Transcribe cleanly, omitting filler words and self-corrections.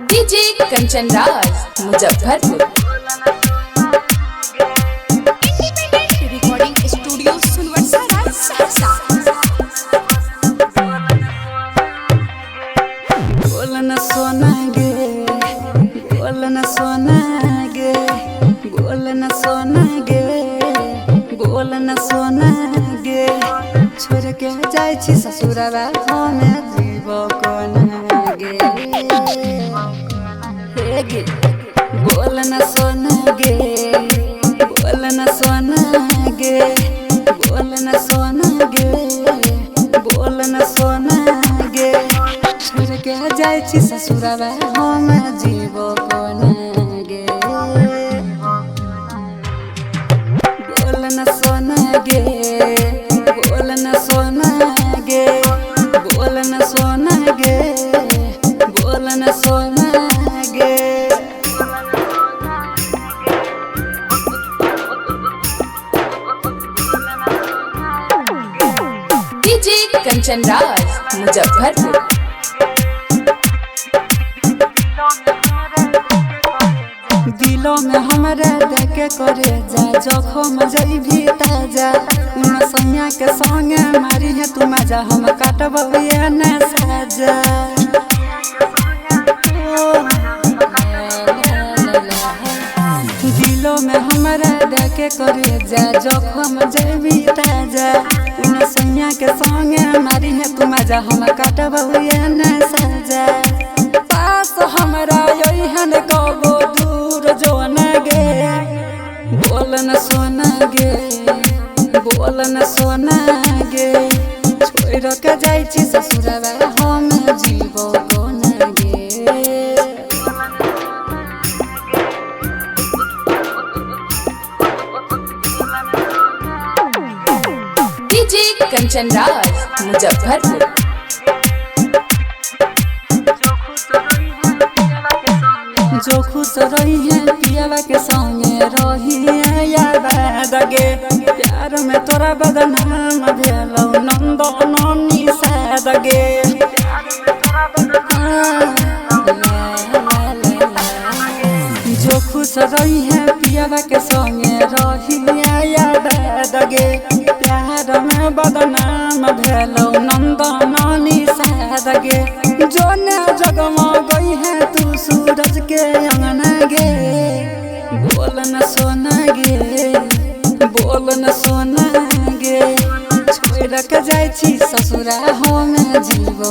DJ Kanchan Raj Muzaffarpur. Recording studio सुनवर्सा राज सहरसा। बोलन सोना गे, बोलन सोना गे, बोलन सोना गे, बोलन सोना गे। छोड़ के जाय छी ससुरवा हमे जीव कोना गे। हे गे बोलन सोना गे, बोलन सोना गे, बोलन सोना गे, बोलन सोना गे। छोड़ के जाय छी ससुरवा हम जीव कोना गे। बोलन सोना गे, बोलन सोना गे, बोलन सोना गे, बोलन सोना गे। डीजे कंचन राज मुजफ्फरपुर। दिलों में हमरा देखे करे जा, जखम जइभी ताजा। उन सैया के संगे मारी है तू मजा, हम काटबे न साजा। दिलों में हमरा देखे करे जा, जखम जइभी ताजा। उन सैया के संगे मारी है तू मजा, हम काटबे न साजा। पास हमरा यहन कबो दूर जोना गे। बोलन सोना गे, बोलन सोना गे। छोड़ के जाय छी ससुरवा हम जीव कोना गे। डीजे कंचन राज मुजफ्फरपुर। जो खुश रही है पियावा के संगे रही है याद गे। प्यार में तोरा बदनाम भेलौ नंद ननी साद गे। जो खुश रही है पियावा के संगे रही है याद गे। प्यार में बदनाम भेलौ नंद ननी साद गे। जोने जगमा गई है तू सूरज के अंगना गे। बोलन सोना गे, बोलन सोना गे। छोड़ के जाय छी ससुरा हम जीव